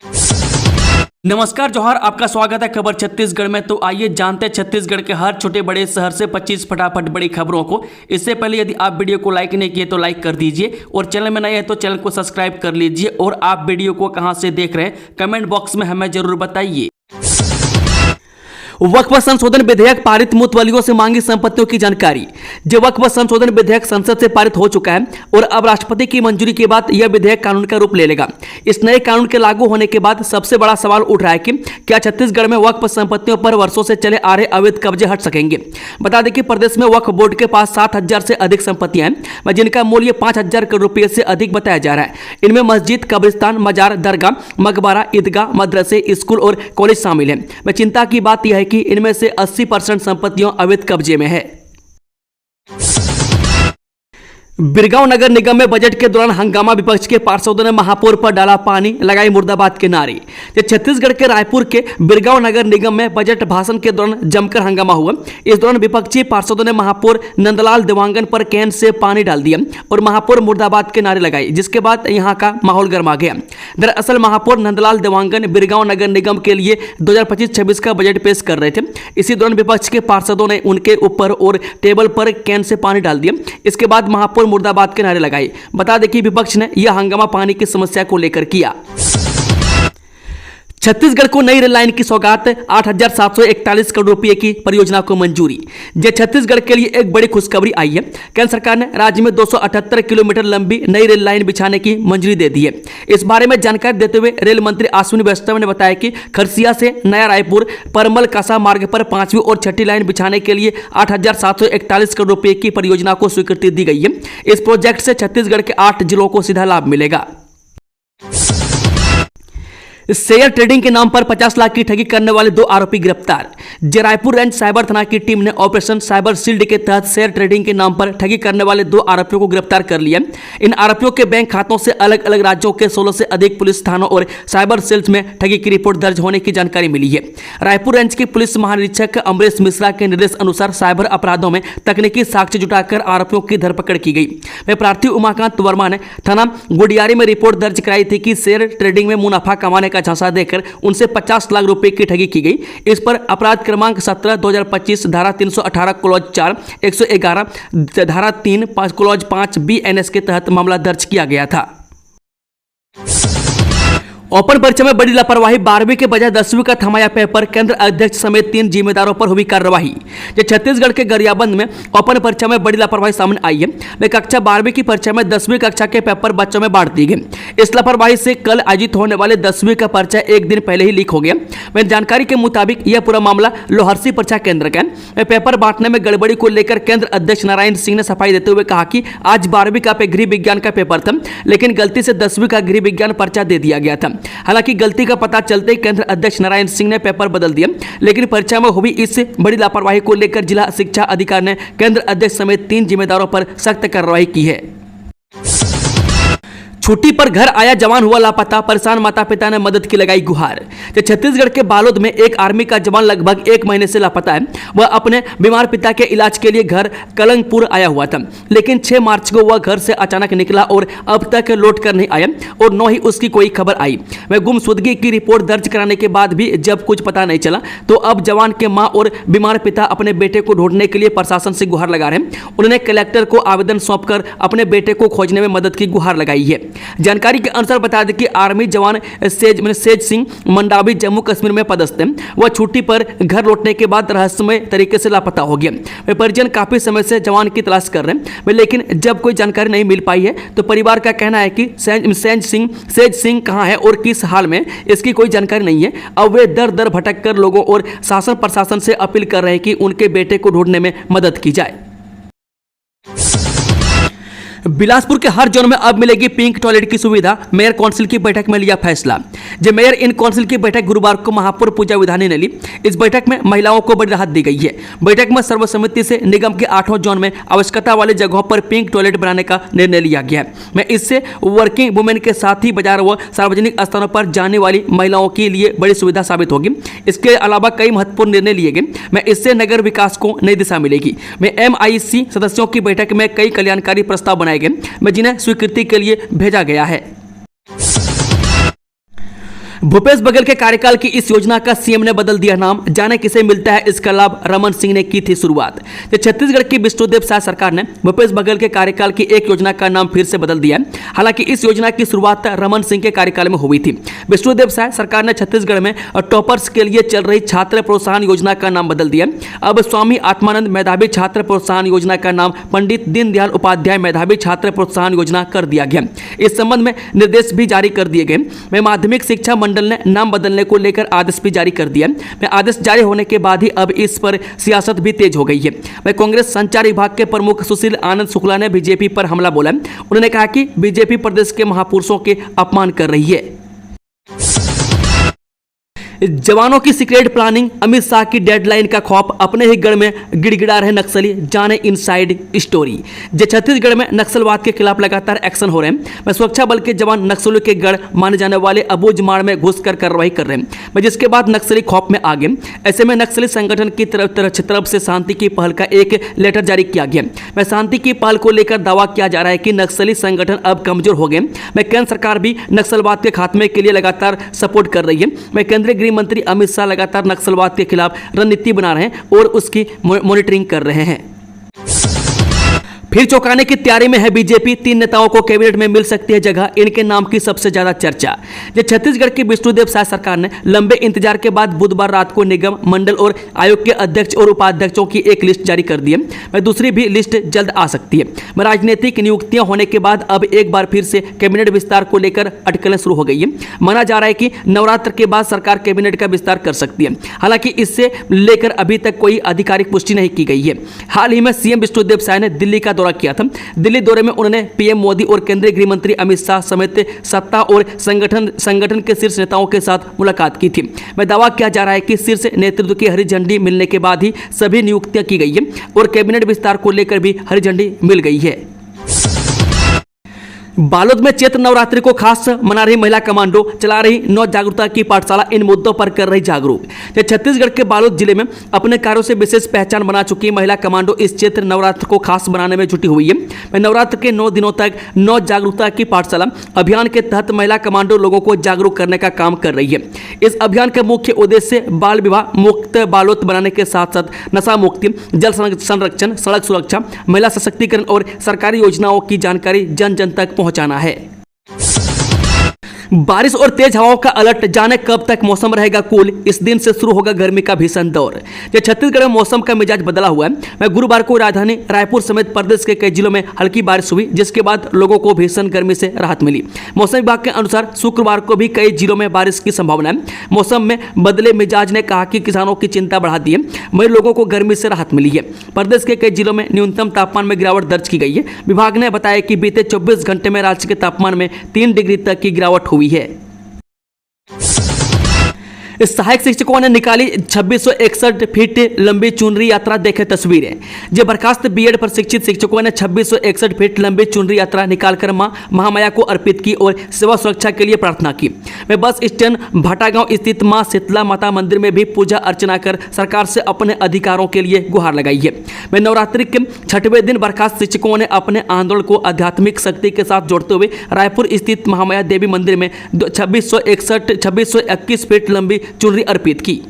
नमस्कार जोहार, आपका स्वागत है खबर छत्तीसगढ़ में। तो आइए जानते हैं छत्तीसगढ़ के हर छोटे बड़े शहर से 25 फटाफट बड़ी खबरों को। इससे पहले यदि आप वीडियो को लाइक नहीं किए तो लाइक कर दीजिए और चैनल में नए हैं तो चैनल को सब्सक्राइब कर लीजिए। और आप वीडियो को कहां से देख रहे हैं कमेंट बॉक्स में हमें जरूर बताइए। वक्फ संशोधन विधेयक पारित, मुतवल्लियों से मांगी संपत्तियों की जानकारी। जब वक्फ संशोधन विधेयक संसद से पारित हो चुका है और अब राष्ट्रपति की मंजूरी के बाद यह विधेयक कानून का रूप ले लेगा। इस नए कानून के लागू होने के बाद सबसे बड़ा सवाल उठ रहा है कि क्या छत्तीसगढ़ में वक्फ संपत्तियों पर वर्षों से चले आ रहे अवैध कब्जे हट सकेंगे। बता दें कि प्रदेश में वक्फ बोर्ड के पास 7,000 से अधिक संपत्तियां हैं, जिनका मूल्य 5,000 करोड़ रुपये से अधिक बताया जा रहा है। इनमें मस्जिद, कब्रिस्तान, मजार, दरगाह, मकबरा, ईदगाह, मदरसे, स्कूल और कॉलेज शामिल हैं। चिंता की बात यह है कि इनमें से 80% संपत्तियों अवैध कब्जे में है। बिरगांव नगर निगम में बजट के दौरान हंगामा, विपक्ष के पार्षदों ने महापौर पर डाला पानी, लगाई मुर्दाबाद के नारे। छत्तीसगढ़ के रायपुर के बिरगांव नगर निगम में बजट भाषण के दौरान जमकर हंगामा हुआ। इस दौरान विपक्षी पार्षदों ने महापौर नंदलाल देवांगन पर कैन से पानी डाल दिया और महापौर मुर्दाबाद के नारे लगाए, जिसके बाद यहां का माहौल गर्मा गया। दरअसल महापौर नंदलाल देवांगन बिरगांव नगर निगम के लिए 2025-26 का बजट पेश कर रहे थे। इसी दौरान विपक्ष के पार्षदों ने उनके ऊपर और टेबल पर कैन से पानी डाल दिया। इसके बाद महापौर मुर्दाबाद के नारे लगाए। बता दें कि विपक्ष ने यह हंगामा पानी की समस्या को लेकर किया। छत्तीसगढ़ को नई रेल लाइन की सौगात, 8,741 करोड़ रुपए की परियोजना को मंजूरी। यह छत्तीसगढ़ के लिए एक बड़ी खुशखबरी आई है। केंद्र सरकार ने राज्य में 278 किलोमीटर लंबी नई रेल लाइन बिछाने की मंजूरी दे दी है। इस बारे में जानकारी देते हुए रेल मंत्री अश्विनी वैष्णव ने बताया कि खरसिया से नया रायपुर परमल कसा मार्ग पर 5वीं और 6ठी लाइन बिछाने के लिए 8,741 करोड़ रुपए की परियोजना को स्वीकृति दी गई है। इस प्रोजेक्ट से छत्तीसगढ़ के 8 जिलों को सीधा लाभ मिलेगा। शेयर ट्रेडिंग के नाम पर 50 लाख की ठगी करने वाले 2 आरोपी गिरफ्तार। रायपुर रेंज साइबर थाना की टीम ने ऑपरेशन साइबर शील्ड के तहत शेयर ट्रेडिंग के नाम पर ठगी करने वाले 2 आरोपियों को गिरफ्तार कर लिया। इन आरोपियों के बैंक खातों से अलग अलग राज्यों के 16 से अधिक पुलिस थानों और साइबर सेल्स में ठगी की रिपोर्ट दर्ज होने की जानकारी मिली है। रायपुर रेंज के पुलिस महानिरीक्षक अमरेश मिश्रा के निर्देश अनुसार साइबर अपराधों में तकनीकी साक्ष्य जुटाकर आरोपियों की धरपकड़ की गई। वह प्रार्थी उमाकांत वर्मा ने थाना गुडियारी में रिपोर्ट दर्ज कराई थी कि शेयर ट्रेडिंग में मुनाफा कमाने का झांसा देकर उनसे 50 लाख रुपए की ठगी की गई। इस पर अपराध क्रमांक 17/2025 धारा 318 क्लॉज 4 111 धारा 3 क्लॉज 5 BNS के तहत मामला दर्ज किया गया था। ओपन परीक्षा में बड़ी लापरवाही, 12वीं के बजाय 10वीं का थमाया पेपर, केंद्र अध्यक्ष समेत 3 जिम्मेदारों पर हुई कार्रवाई। छत्तीसगढ़ के गरियाबंद में ओपन परीक्षा में बड़ी लापरवाही सामने आई है। वे कक्षा 12वीं की परीक्षा में 10वीं कक्षा के पेपर बच्चों में बांट दिए गए। इस लापरवाही से कल आयोजित होने वाले 10वीं का परीक्षा एक दिन पहले ही लीक हो गया। वह जानकारी के मुताबिक यह पूरा मामला लोहरसी परीक्षा केंद्र का है। पेपर बांटने में गड़बड़ी को लेकर केंद्र अध्यक्ष नारायण सिंह ने सफाई देते हुए कहा कि आज 12वीं का गृह विज्ञान का पेपर था, लेकिन गलती से 10वीं का गृह विज्ञान पर्चा दे दिया गया था। हालांकि गलती का पता चलते ही केंद्र अध्यक्ष नारायण सिंह ने पेपर बदल दिया, लेकिन परीक्षा में हुई इस बड़ी लापरवाही को लेकर जिला शिक्षा अधिकारी ने केंद्र अध्यक्ष समेत 3 जिम्मेदारों पर सख्त कार्रवाई की है। छुट्टी पर घर आया जवान हुआ लापता, परेशान माता पिता ने मदद की लगाई गुहार। छत्तीसगढ़ के बालोद में एक आर्मी का जवान लगभग 1 महीने से लापता है। वह अपने बीमार पिता के इलाज के लिए घर कलंगपुर आया हुआ था, लेकिन 6 मार्च को वह घर से अचानक निकला और अब तक लौट कर नहीं आया और न ही उसकी कोई खबर आई। वह गुमशुदगी की रिपोर्ट दर्ज कराने के बाद भी जब कुछ पता नहीं चला तो अब जवान के माँ और बीमार पिता अपने बेटे को ढूंढने के लिए प्रशासन से गुहार लगा रहे हैं। उन्होंने कलेक्टर को आवेदन सौंपकर अपने बेटे को खोजने में मदद की गुहार लगाई है। जानकारी के अनुसार बता दें कि आर्मी जवान सेज सिंह मंडावी जम्मू कश्मीर में पदस्थ है। वह छुट्टी पर घर लौटने के बाद रहस्यमय तरीके से लापता हो गया। वे परिजन काफी समय से जवान की तलाश कर रहे हैं, लेकिन जब कोई जानकारी नहीं मिल पाई है तो परिवार का कहना है कि सेज सिंह कहां है और किस हाल में, इसकी कोई जानकारी नहीं है। अब वे दर दर भटक कर लोगों और शासन प्रशासन से अपील कर रहे हैं कि उनके बेटे को ढूंढने में मदद की जाए। बिलासपुर के हर जोन में अब मिलेगी पिंक टॉयलेट की सुविधा, मेयर काउंसिल की बैठक में लिया फैसला। जब मेयर इन काउंसिल की बैठक गुरुवार को महापौर पूजा विधानी ने ली। इस बैठक में महिलाओं को बड़ी राहत दी गई है। बैठक में सर्वसम्मति से निगम के 8 जोन में आवश्यकता वाले जगहों पर पिंक टॉयलेट बनाने का निर्णय लिया गया है। मैं इससे वर्किंग वुमेन के साथ ही बाजार व सार्वजनिक स्थानों पर जाने वाली महिलाओं के लिए बड़ी सुविधा साबित होगी। इसके अलावा कई महत्वपूर्ण निर्णय लिए गए। मैं इससे नगर विकास को नई दिशा मिलेगी। मैं MIC सदस्यों की बैठक में कई कल्याणकारी प्रस्ताव बनाए गए, जिन्हें स्वीकृति के लिए भेजा गया है। भूपेश बघेल के कार्यकाल की इस योजना का सीएम ने बदल दिया नाम, जाने किसे मिलता है इसका लाभ। रमन सिंह ने की थी शुरुआत। तो छत्तीसगढ़ की विष्णुदेव साय सरकार ने भूपेश बघेल के कार्यकाल की एक योजना का नाम फिर से बदल दिया है। हालांकि इस योजना की शुरुआत रमन सिंह के कार्यकाल में हुई थी। विष्णुदेव साय सरकार ने छत्तीसगढ़ में टॉपर्स के लिए चल रही छात्र प्रोत्साहन योजना का नाम बदल दिया। अब स्वामी आत्मानंद मेधावी छात्र प्रोत्साहन योजना का नाम पंडित दीनदयाल उपाध्याय मेधावी छात्र प्रोत्साहन योजना कर दिया गया। इस संबंध में निर्देश भी जारी कर दिए गए। माध्यमिक शिक्षा मंडल ने नाम बदलने को लेकर आदेश भी जारी कर दिया। आदेश जारी होने के बाद ही अब इस पर सियासत भी तेज हो गई है। कांग्रेस संचार विभाग के प्रमुख सुशील आनंद शुक्ला ने बीजेपी पर हमला बोला। उन्होंने कहा कि बीजेपी प्रदेश के महापुरुषों के अपमान कर रही है। जवानों की सीक्रेट प्लानिंग, अमित शाह की डेडलाइन का खौफ, अपने ही गढ़ में गिड़गिड़ा रहे नक्सली, जाने इनसाइड स्टोरी। जो छत्तीसगढ़ में नक्सलवाद के खिलाफ लगातार एक्शन हो रहे हैं। सुरक्षा बल के जवान नक्सलियों के गढ़ माने जाने वाले अबूझमाड़ में घुसकर कार्रवाई कर रहे हैं, जिसके बाद नक्सली खौफ में आ गए। ऐसे में नक्सली संगठन की तरफ से शांति की पहल का एक लेटर जारी किया गया। शांति की पहल को लेकर दावा किया जा रहा है कि नक्सली संगठन अब कमजोर हो गए। केंद्र सरकार भी नक्सलवाद के खात्मे के लिए लगातार सपोर्ट कर रही है। केंद्रीय मंत्री अमित शाह लगातार नक्सलवाद के खिलाफ रणनीति बना रहे हैं और उसकी मॉनिटरिंग कर रहे हैं। फिर चौंकाने की तैयारी में है बीजेपी। 3 नेताओं को कैबिनेट में मिल सकती है जगह, इनके नाम की सबसे ज्यादा चर्चा। जो छत्तीसगढ़ की विष्णुदेव साय सरकार ने लंबे इंतजार के बाद बुधवार रात को निगम मंडल और आयोग के अध्यक्ष और उपाध्यक्षों की एक लिस्ट जारी कर दी है। दूसरी भी लिस्ट जल्द आ सकती है। राजनीतिक नियुक्तियां होने के बाद अब एक बार फिर से कैबिनेट विस्तार को लेकर अटकलें शुरू हो गई है। माना जा रहा है कि नवरात्र के बाद सरकार कैबिनेट का विस्तार कर सकती है। हालांकि इससे लेकर अभी तक कोई आधिकारिक पुष्टि नहीं की गई है। हाल ही में सीएम विष्णुदेव साय ने दिल्ली का दौरा किया था। दिल्ली दौरे में उन्होंने पीएम मोदी और केंद्रीय गृह मंत्री अमित शाह समेत सत्ता और संगठन के शीर्ष नेताओं के साथ मुलाकात की थी। दावा किया जा रहा है कि शीर्ष नेतृत्व की हरी झंडी मिलने के बाद ही सभी नियुक्तियां की गई है और कैबिनेट विस्तार को लेकर भी हरी झंडी मिल गई है। बालोद में चैत्र नवरात्रि को खास मना रही महिला कमांडो, चला रही नौ जागरूकता की पाठशाला, इन मुद्दों पर कर रही जागरूक। छत्तीसगढ़ के बालोद जिले में अपने कार्यों से विशेष पहचान बना चुकी महिला कमांडो इस चैत्र नवरात्र को खास बनाने में जुटी हुई है। नवरात्र के 9 दिनों तक नौ जागरूकता की पाठशाला अभियान के तहत महिला कमांडो लोगों को जागरूक करने का काम कर रही है। इस अभियान का मुख्य उद्देश्य बाल विवाह मुक्त बालोद बनाने के साथ साथ नशा मुक्ति, जल संरक्षण, सड़क सुरक्षा, महिला सशक्तिकरण और सरकारी योजनाओं की जानकारी जन जन तक पहुंचाना है। बारिश और तेज हवाओं का अलर्ट, जाने कब तक मौसम रहेगा कूल। इस दिन से शुरू होगा गर्मी का भीषण दौर। छत्तीसगढ़ में मौसम का मिजाज बदला हुआ है। गुरुवार को राजधानी रायपुर समेत प्रदेश के कई जिलों में हल्की बारिश हुई, जिसके बाद लोगों को भीषण गर्मी से राहत मिली। मौसम विभाग के अनुसार शुक्रवार को भी कई जिलों में बारिश की संभावना है। मौसम में बदले मिजाज ने कहा कि किसानों की चिंता बढ़ा दी है, वहीं लोगों को गर्मी से राहत मिली है। प्रदेश के कई जिलों में न्यूनतम तापमान में गिरावट दर्ज की गई है। विभाग ने बताया कि बीते 24 घंटे में राज्य के तापमान में 3 डिग्री तक की गिरावट हुई है। सहायक शिक्षकों ने निकाली 2661 फीट लंबी चुनरी यात्रा, देखे तस्वीरें। जो बर्खास्त बीएड प्रशिक्षित शिक्षकों ने 2661 फीट लंबी चुनरी यात्रा निकालकर मां महामाया को अर्पित की और सेवा सुरक्षा के लिए प्रार्थना की। वे बस स्टैंड भाटागांव स्थित मां शीतला माता मंदिर में भी पूजा अर्चना कर सरकार से अपने अधिकारों के लिए गुहार लगाई है। वे नवरात्रि के 6वें दिन बर्खास्त शिक्षकों ने अपने आंदोलन को आध्यात्मिक शक्ति के साथ जोड़ते हुए रायपुर स्थित महामाया देवी मंदिर में 2621 फीट लंबी चुनरी अर्पित की।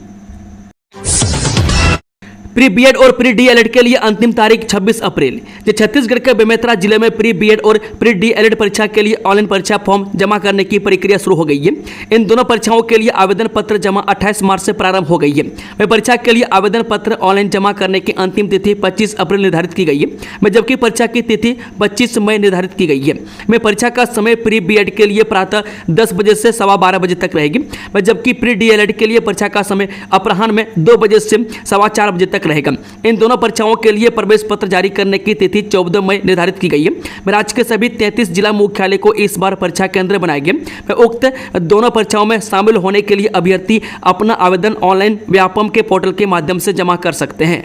प्री बीएड और प्री डीएलएड के लिए अंतिम तारीख 26 अप्रैल। छत्तीसगढ़ के बेमेतरा जिले में प्री बीएड और प्री डीएलएड परीक्षा के लिए ऑनलाइन परीक्षा फॉर्म जमा करने की प्रक्रिया शुरू हो गई है। इन दोनों परीक्षाओं के लिए आवेदन पत्र जमा 28 मार्च से प्रारंभ हो गई है। वह परीक्षा के लिए आवेदन पत्र ऑनलाइन जमा करने की अंतिम तिथि 25 अप्रैल निर्धारित की गई है, जबकि परीक्षा की तिथि 25 मई निर्धारित की गई है। परीक्षा का समय प्री बीएड के लिए प्रातः 10 बजे से 12:15 बजे तक रहेगी, जबकि प्री डीएलएड के लिए परीक्षा का समय अपराह्न में 2 बजे से 4:15 बजे तक रहेगा। इन दोनों परीक्षाओं के लिए प्रवेश पत्र जारी करने की तिथि 14 मई निर्धारित की गई है। राज्य के सभी 33 जिला मुख्यालय को इस बार परीक्षा केंद्र बनाए गए। उक्त दोनों परीक्षाओं में शामिल होने के लिए अभ्यर्थी अपना आवेदन ऑनलाइन व्यापम के पोर्टल के माध्यम से जमा कर सकते हैं।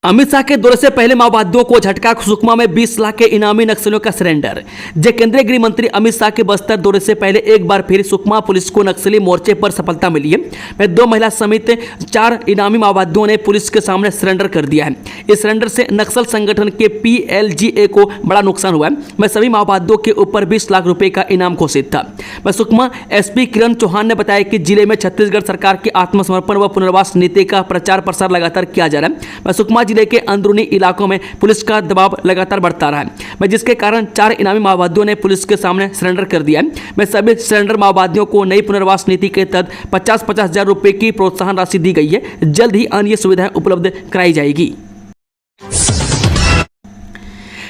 अमित शाह के दौरे से पहले माओवादियों को झटका, सुकमा में 20 लाख के इनामी नक्सलियों का सरेंडर। केंद्रीय गृह मंत्री अमित शाह के बस्तर दौरे से पहले एक बार फिर सुकमा पुलिस को नक्सली मोर्चे पर सफलता मिली है। 2 महिला समेत 4 इनामी माओवादियों ने पुलिस के सामने सरेंडर कर दिया है। इस सरेंडर से नक्सल संगठन के PLGA को बड़ा नुकसान हुआ है। सभी माओवादियों के ऊपर 20 लाख रुपए का इनाम घोषित था। सुकमा SP किरण चौहान ने बताया कि जिले में छत्तीसगढ़ सरकार की आत्मसमर्पण व पुनर्वास नीति का प्रचार प्रसार लगातार किया जा रहा है। सुकमा जिले के अंदरूनी इलाकों में पुलिस का दबाव लगातार बढ़ता रहा है, जिसके कारण 4 इनामी माओवादियों ने पुलिस के सामने सरेंडर कर दिया है। सभी सरेंडर माओवादियों को नई पुनर्वास नीति के तहत 50-50 हजार रुपए की प्रोत्साहन राशि दी गई है। जल्द ही अन्य सुविधाएं उपलब्ध कराई जाएगी।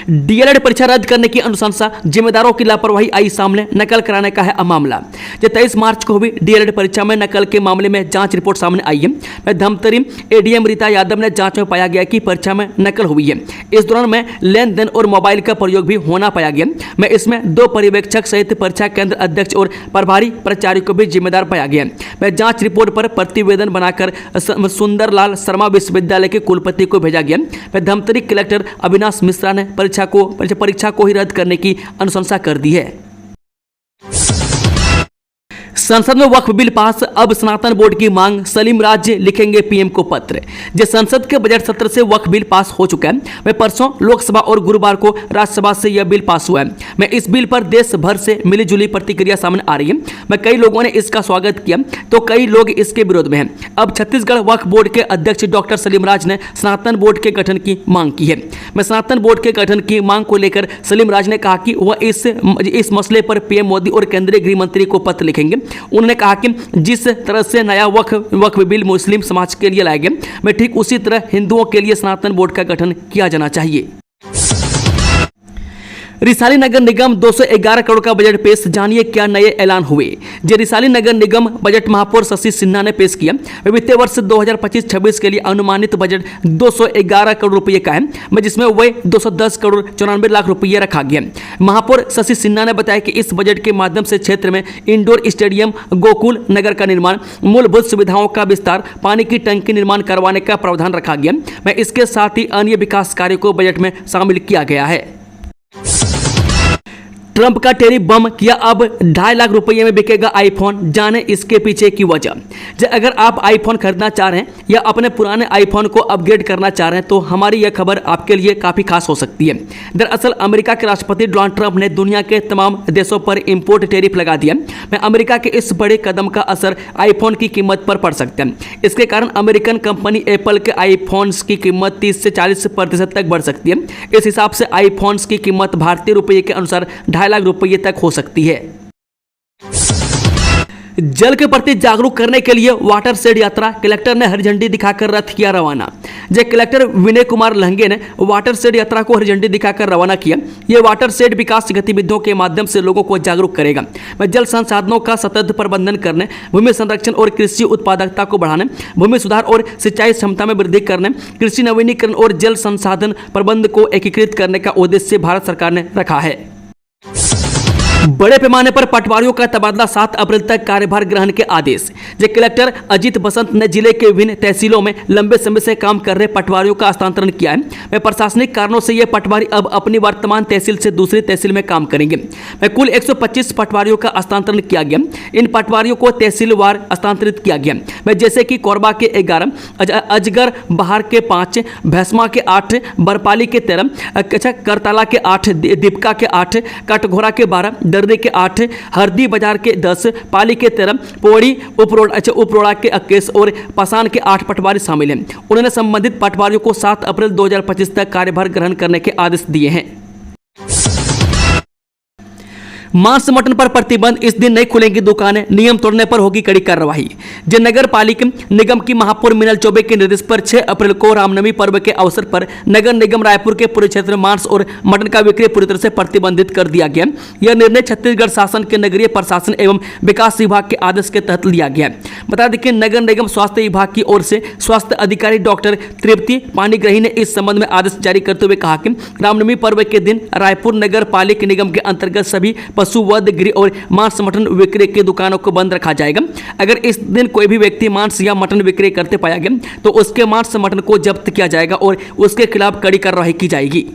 DLED परीक्षा रद्द करने की अनुशंसा, जिम्मेदारों की लापरवाही आई सामने, नकल कराने का है मामला। 23 मार्च को हुई DLED परीक्षा में नकल के मामले में जांच रिपोर्ट सामने आई है। धमतरी ADM रीता यादव ने जांच में पाया गया कि परीक्षा में नकल हुई है। इस दौरान में लेन देन और मोबाइल का प्रयोग भी होना पाया गया। इसमें 2 पर्यवेक्षक सहित परीक्षा केंद्र अध्यक्ष और प्रभारी प्राचार्य को भी जिम्मेदार पाया गया। जांच रिपोर्ट पर प्रतिवेदन बनाकर सुंदरलाल शर्मा विश्वविद्यालय के कुलपति को भेजा गया। धमतरी कलेक्टर अविनाश मिश्रा ने परीक्षा को ही रद्द करने की अनुशंसा कर दी है। संसद में वक्फ बिल पास, अब सनातन बोर्ड की मांग, सलीम राज लिखेंगे PM को पत्र। संसद के बजट सत्र से वक्फ बिल पास हो चुका है। परसों लोकसभा और गुरुवार को राज्यसभा से यह बिल पास हुआ है। इस बिल पर देश भर से मिलीजुली प्रतिक्रिया सामने आ रही है। कई लोगों ने इसका स्वागत किया तो कई लोग इसके विरोध में हैं। अब छत्तीसगढ़ वक्फ बोर्ड के अध्यक्ष डॉक्टर सलीम राज ने सनातन बोर्ड के गठन की मांग की है। सनातन बोर्ड के गठन की मांग को लेकर सलीम राज ने कहा कि वह इस मसले पर PM मोदी और केंद्रीय गृह मंत्री को पत्र लिखेंगे। उन्होंने कहा कि जिस तरह से नया वक्फ बिल मुस्लिम समाज के लिए लाया गया, ठीक उसी तरह हिंदुओं के लिए सनातन बोर्ड का गठन किया जाना चाहिए। रिसाली नगर निगम 211 करोड़ का बजट पेश, जानिए क्या नए ऐलान हुए। रिसाली नगर निगम बजट महापौर शशि सिन्हा ने पेश किया। वित्तीय वर्ष 2025-26 के लिए अनुमानित बजट 211 करोड़ रुपये का है, जिसमें वह 210 करोड़ 94 लाख रुपये रखा गया। महापौर शशि सिन्हा ने बताया कि इस बजट के माध्यम से क्षेत्र में इंडोर स्टेडियम, गोकुल नगर का निर्माण, मूलभूत सुविधाओं का विस्तार, पानी की टंकी निर्माण करवाने का प्रावधान रखा गया। इसके साथ ही अन्य विकास कार्यों को बजट में शामिल किया गया है। ट्रंप का टेरिफ बम किया, अब 2.5 लाख रुपये में बिकेगा आईफोन, जाने इसके पीछे की वजह। अगर आप आईफोन खरीदना चाह रहे हैं या अपने पुराने आईफोन को अपग्रेड करना चाह रहे हैं तो हमारी यह खबर आपके लिए काफ़ी खास हो सकती है। दरअसल अमेरिका के राष्ट्रपति डोनाल्ड ट्रंप ने दुनिया के तमाम देशों पर इंपोर्ट टेरिफ लगा दिया। अमेरिका के इस बड़े कदम का असर आईफोन की कीमत पर पड़ सकता है। इसके कारण अमेरिकन कंपनी एप्पल के आईफोन्स की कीमत 30 से 40% तक बढ़ सकती है। इस हिसाब से आईफोन्स की कीमत भारतीय रुपये के अनुसार 2.5 लाख रुपये तक हो सकती है। जल के प्रति जागरूक करने के लिए वाटर शेड यात्रा, कलेक्टर ने हरी झंडी दिखाकर रथ किया रवाना। कलेक्टर विनय कुमार लहंगे ने वाटर शेड यात्रा को हरी झंडी दिखाकर रवाना किया। यह वाटर शेड विकास गतिविधियों के माध्यम से लोगों को जागरूक करेगा। जल संसाधनों का सतत प्रबंधन करने, भूमि संरक्षण और कृषि उत्पादकता को बढ़ाने, भूमि सुधार और सिंचाई क्षमता में वृद्धि करने, कृषि नवीनीकरण और जल संसाधन प्रबंधन को एकीकृत करने का उद्देश्य भारत सरकार ने रखा है। बड़े पैमाने पर पटवारियों का तबादला, 7 अप्रैल तक कार्यभार ग्रहण के आदेश। कलेक्टर अजीत बसंत ने जिले के विभिन्न तहसीलों में लंबे समय से काम कर रहे पटवारियों का हस्तांतरण किया है। प्रशासनिक कारणों से ये पटवारी अब अपनी वर्तमान तहसील से दूसरी तहसील में काम करेंगे। कुल 125 पटवारियों का हस्तांतरण किया गया। इन पटवारियों को तहसीलवार हस्तांतरित किया गया, जैसे कि कोरबा के 11, अजगर बहार के 5, भैंसमा के 8, बरपाली के 13, करताला के 8, दीपका के 8, कटघोरा के 12, दर्रे के 8, हरदी बाजार के 10, पाली के 13, पौड़ी उपरोड़ा के 21 और पासान के 8 पटवारी शामिल हैं। उन्होंने संबंधित पटवारियों को 7 अप्रैल 2025 तक कार्यभार ग्रहण करने के आदेश दिए हैं। मांस मटन पर प्रतिबंध, इस दिन नहीं खुलेंगी दुकानें, नियम तोड़ने पर होगी कड़ी कार्रवाई। नगर पालिका निगम की महापौर मीनल चौबे के निर्देश पर 6 अप्रैल को रामनवमी पर्व के अवसर पर नगर निगम रायपुर के पूरे क्षेत्र में मांस और मटन का विक्रय पूरी तरह से प्रतिबंधित कर दिया गया। यह निर्णय छत्तीसगढ़ शासन के नगरीय प्रशासन एवं विकास विभाग के आदेश के तहत लिया गया। बता दें कि नगर निगम स्वास्थ्य विभाग की ओर से स्वास्थ्य अधिकारी डॉक्टर तृप्ति पानीग्रही ने इस संबंध में आदेश जारी करते हुए कहा कि रामनवमी पर्व के दिन रायपुर नगर पालिका निगम के अंतर्गत सभी पशु वध गृह और मांस मटन विक्रय की दुकानों को बंद रखा जाएगा। अगर इस दिन कोई भी व्यक्ति मांस या मटन विक्रय करते पाया गया तो उसके मांस मटन को जब्त किया जाएगा और उसके खिलाफ कड़ी कार्रवाई की जाएगी।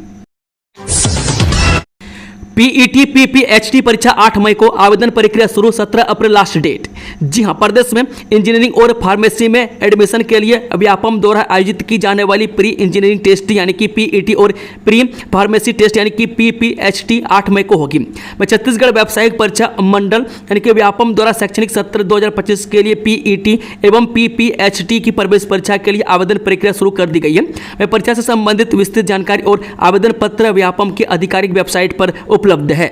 पीईटी पीपीएचटी परीक्षा 8 मई को, आवेदन प्रक्रिया शुरू 17 अप्रैल लास्ट डेट। जी हां, प्रदेश में इंजीनियरिंग और फार्मेसी में एडमिशन के लिए व्यापम द्वारा आयोजित की जाने वाली प्री इंजीनियरिंग टेस्ट यानी कि पीईटी और प्री फार्मेसी टेस्ट यानी कि पीपीएचटी 8 मई को होगी। छत्तीसगढ़ व्यावसायिक परीक्षा मंडल यानी कि व्यापम द्वारा शैक्षणिक सत्र 2025 के लिए पीईटी एवं पीपीएचटी की प्रवेश परीक्षा के लिए आवेदन प्रक्रिया शुरू कर दी गई है। परीक्षा से संबंधित विस्तृत जानकारी और आवेदन पत्र व्यापम की आधिकारिक वेबसाइट पर उपलब्ध है।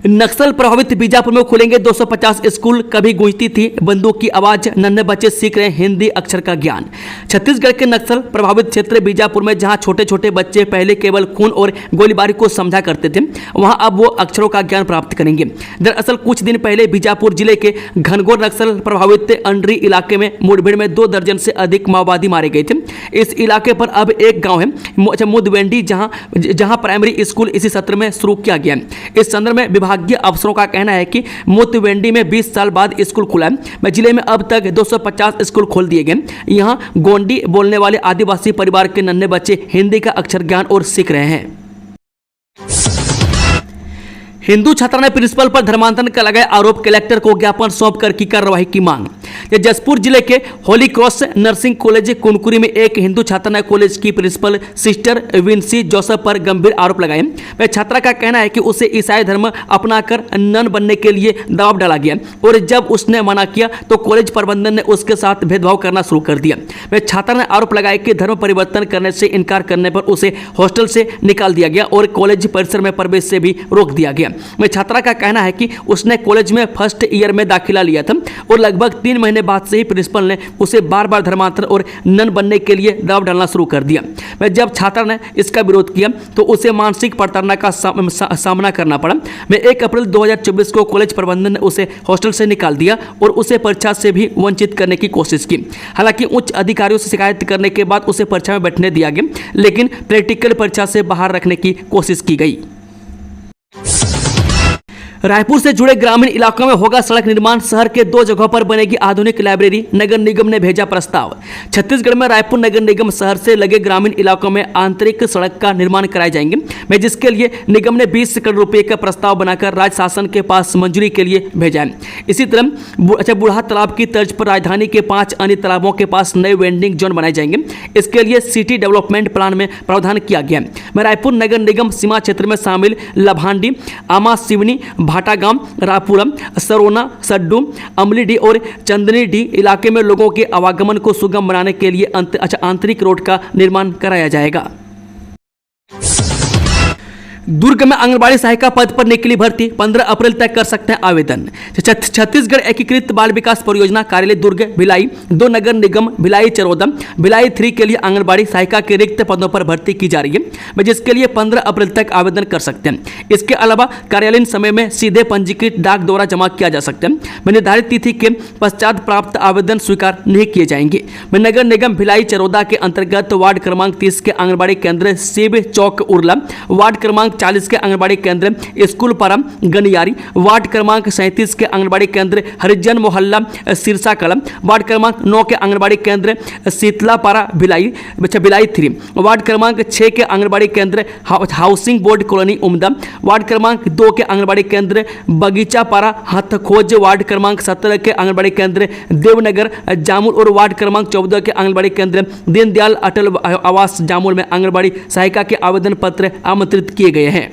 नक्सल प्रभावित बीजापुर में खुलेंगे 250 स्कूल, कभी गूंजती थी बंदूक की आवाज, नन्हे बच्चे सीख रहे हिंदी अक्षर का ज्ञान। छत्तीसगढ़ के नक्सल प्रभावित क्षेत्र बीजापुर में जहां छोटे छोटे बच्चे पहले केवल खून और गोलीबारी को समझा करते थे, वहां अब वो अक्षरों का ज्ञान प्राप्त करेंगे। दरअसल कुछ दिन पहले बीजापुर जिले के घनघोर नक्सल प्रभावित अंडरी इलाके में मुठभेड़ में 2 दर्जन से अधिक माओवादी मारे गए थे। इस इलाके पर अब एक गाँव है मुदवेंडी, जहाँ प्राइमरी स्कूल इसी सत्र में शुरू किया गया। इस संदर्भ में विभागीय अफसरों का कहना है कि मुतवेंडी में 20 साल बाद स्कूल खुला है। जिले में अब तक 250 स्कूल खोल दिए गए। यहां गोंडी बोलने वाले आदिवासी परिवार के नन्हे बच्चे हिंदी का अक्षर ज्ञान और सीख रहे हैं। हिंदू छात्रा ने प्रिंसिपल पर धर्मांतरण का लगाए आरोप, कलेक्टर को ज्ञापन सौंपकर की कार्रवाई की मांग। जसपुर जिले के Holi cross nursing college Kunkuri में एक हिंदू छात्रा ने कॉलेज की प्रिंसिपल सिस्टर विंसी जोसेफ पर गंभीर आरोप लगाए। वह छात्रा का कहना है कि उसे ईसाई धर्म अपनाकर नन बनने के लिए दबाव डाला गया और जब उसने मना किया तो कॉलेज प्रबंधन ने उसके साथ भेदभाव करना शुरू कर दिया। वह छात्रा ने आरोप लगाया कि धर्म परिवर्तन करने से इनकार करने पर उसे हॉस्टल से निकाल दिया गया और कॉलेज परिसर में प्रवेश से भी रोक दिया गया। वह छात्रा का कहना है कि उसने कॉलेज में फर्स्ट ईयर में दाखिला लिया था और लगभग 3 महीने बाद से ही प्रिंसिपल ने उसे बार बार धर्मांतरण और नन बनने के लिए दबाव डालना शुरू कर दिया। वह जब छात्रा ने इसका विरोध किया तो उसे मानसिक प्रताड़ना का सामना करना पड़ा। वह 1 अप्रैल 2024 को कॉलेज प्रबंधन ने उसे हॉस्टल से निकाल दिया और उसे परीक्षा से भी वंचित करने की कोशिश की। हालांकि उच्च अधिकारियों से शिकायत करने के बाद उसे परीक्षा में बैठने दिया गया, लेकिन प्रैक्टिकल परीक्षा से बाहर रखने की कोशिश की गई। रायपुर से जुड़े ग्रामीण इलाकों में होगा सड़क निर्माण, शहर के 2 जगहों पर बनेगी आधुनिक लाइब्रेरी, नगर निगम ने भेजा प्रस्ताव। छत्तीसगढ़ में रायपुर नगर निगम शहर से लगे ग्रामीण इलाकों में आंतरिक सड़क का निर्माण कराए जाएंगे, जिसके लिए निगम ने 20 करोड़ रुपए का प्रस्ताव बनाकर राज्य शासन के पास मंजूरी के लिए भेजा है। इसी तरह बूढ़ा तालाब की तर्ज पर राजधानी के 5 अन्य तालाबों के पास नए वेंडिंग जोन बनाए जाएंगे। इसके लिए सिटी डेवलपमेंट प्लान में प्रावधान किया गया है। रायपुर नगर निगम सीमा क्षेत्र में शामिल लभांडी, आमा सिवनी, भाटागांव, रायपुरम, सरोना, सड्डू, अमलीडी और चंदनीडी इलाके में लोगों के आवागमन को सुगम बनाने के लिए आंतरिक रोड का निर्माण कराया जाएगा। दुर्ग में आंगनबाड़ी सहायिका पद पर निकली भर्ती, 15 अप्रैल तक कर सकते हैं आवेदन। छत्तीसगढ़ एकीकृत बाल विकास परियोजना कार्यालय दुर्ग, भिलाई 2 नगर निगम भिलाई चरोदा, भिलाई 3 के लिए आंगनबाड़ी सहायिका के रिक्त पदों पर भर्ती की जा रही है, जिसके लिए 15 अप्रैल तक आवेदन कर सकते हैं। इसके अलावा कार्यालयीन समय में सीधे पंजीकृत डाक द्वारा जमा किया जा सकता है। निर्धारित तिथि के पश्चात प्राप्त आवेदन स्वीकार नहीं किए जाएंगे। नगर निगम भिलाई चरोदा के अंतर्गत वार्ड क्रमांक 30 के आंगनबाड़ी केंद्र शिव चौक उर्ला, वार्ड क्रमांक 40 के आंगनबाड़ी केंद्र स्कूल पारा गनियारी, वार्ड क्रमांक 37 के आंगनबाड़ी केंद्र हरिजन मोहल्ला सिरसा कलम, वार्ड क्रमांक 9 के आंगनबाड़ी केंद्र शीतलापारा भिलाई 3, वार्ड क्रमांक 6 के आंगनबाड़ी केंद्र हाउसिंग बोर्ड कॉलोनी उमदा, वार्ड क्रमांक 2 के आंगनबाड़ी केंद्र बगीचा पारा हथखोज, वार्ड क्रमांक 17 के आंगनबाड़ी केंद्र देवनगर जामुल और वार्ड क्रमांक 14 के आंगनबाड़ी केंद्र दीनदयाल अटल आवास जामुल में आंगनबाड़ी सहायिका के आवेदन पत्र आमंत्रित किए गए हैं।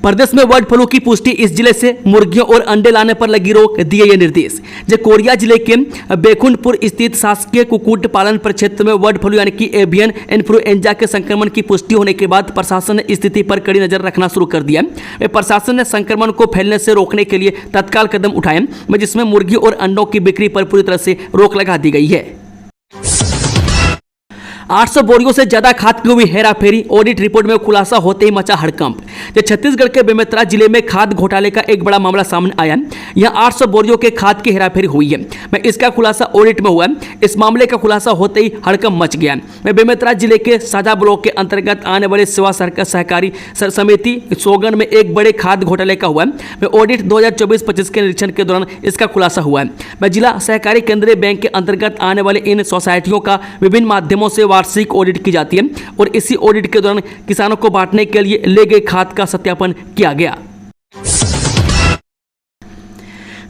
प्रदेश में बर्ड फ्लू की पुष्टि, इस जिले से मुर्गियों और अंडे लाने पर लगी रोक, दिए ये निर्देश। कोरिया जिले के बेकुंठपुर स्थित शासकीय कुक्कुट पालन प्रक्षेत्र में बर्ड फ्लू यानी कि एवियन इन्फ्लुएंजा के संक्रमण की पुष्टि होने के बाद प्रशासन ने स्थिति पर कड़ी नजर रखना शुरू कर दिया। प्रशासन ने संक्रमण को फैलने से रोकने के लिए तत्काल कदम उठाए, जिसमें मुर्गी और अंडों की बिक्री पर पूरी तरह से रोक लगा दी गई है। 800 बोरियों से ज्यादा खाद की हुई हेराफेरी, ऑडिट रिपोर्ट में खुलासा होते ही मचा हड़कंप। छत्तीसगढ़ के बेमेतरा जिले में खाद घोटाले का एक बड़ा मामला सामने आया। यहां 800 बोरियों के खाद की हेराफेरी हुई है। मैं इसका खुलासा ऑडिट में हुआ। इस मामले का खुलासा होते ही हड़कंप मच गया। मैं बेमेतरा जिले के साझा ब्लॉक के अंतर्गत आने वाले सेवा सहकारी समिति सोगन में एक बड़े खाद घोटाले का हुआ। मैं ऑडिट 2024-25 के निरीक्षण के दौरान इसका खुलासा हुआ है। मैं जिला सहकारी केंद्रीय बैंक के अंतर्गत आने वाले इन सोसाइटियों का विभिन्न माध्यमों से वार्षिक ऑडिट की जाती है और इसी ऑडिट के दौरान किसानों को बांटने के लिए ले गए खाद का सत्यापन किया गया।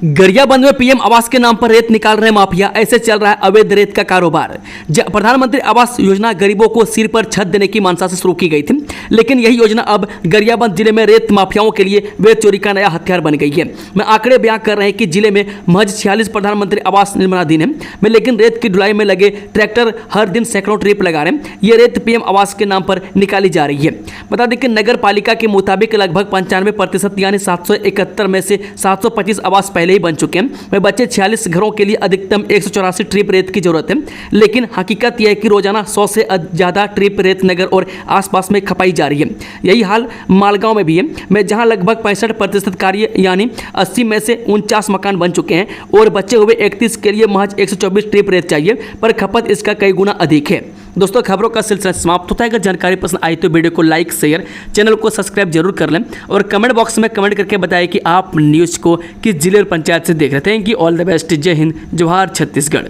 गरियाबंद में पीएम आवास के नाम पर रेत निकाल रहे माफिया, ऐसे चल रहा है अवैध रेत का कारोबार। प्रधानमंत्री आवास योजना गरीबों को सिर पर छत देने की मंशा से शुरू की गई थी, लेकिन यही योजना अब गरियाबंद जिले में रेत माफियाओं के लिए रेत चोरी का नया हथियार बन गई है। मैं आंकड़े बयां कर रहे हैं कि जिले में महज 46 प्रधानमंत्री आवास निर्माणाधीन है, लेकिन रेत की ढुलाई में लगे ट्रैक्टर हर दिन सैकड़ों ट्रिप लगा रहे हैं। ये रेत पीएम आवास के नाम पर निकाली जा रही है। बता दें कि नगर पालिका के मुताबिक लगभग 95% यानी 771 में से 725 आवास पहले ही बन चुके हैं। वह बचे 46 घरों के लिए अधिकतम 184 ट्रिप रेत की जरूरत है, लेकिन हकीकत यह है कि रोजाना 100 से ज्यादा ट्रिप रेत नगर और आसपास में खपाई जा रही है। यही हाल मालगांव में भी है, मैं जहां लगभग 65% कार्य यानी 80 में से 49 मकान बन चुके हैं और बचे हुए 31 के लिए महज 124 ट्रिप रेत चाहिए, पर खपत इसका कई गुना अधिक है। दोस्तों, खबरों का सिलसिला समाप्त होता है। अगर जानकारी पसंद आई तो वीडियो को लाइक, शेयर, चैनल को सब्सक्राइब जरूर कर लें और कमेंट बॉक्स में कमेंट करके बताएं कि आप न्यूज़ को किस जिले और पंचायत से देख रहे थे। कि ऑल द बेस्ट। जय हिंद, जोहार छत्तीसगढ़।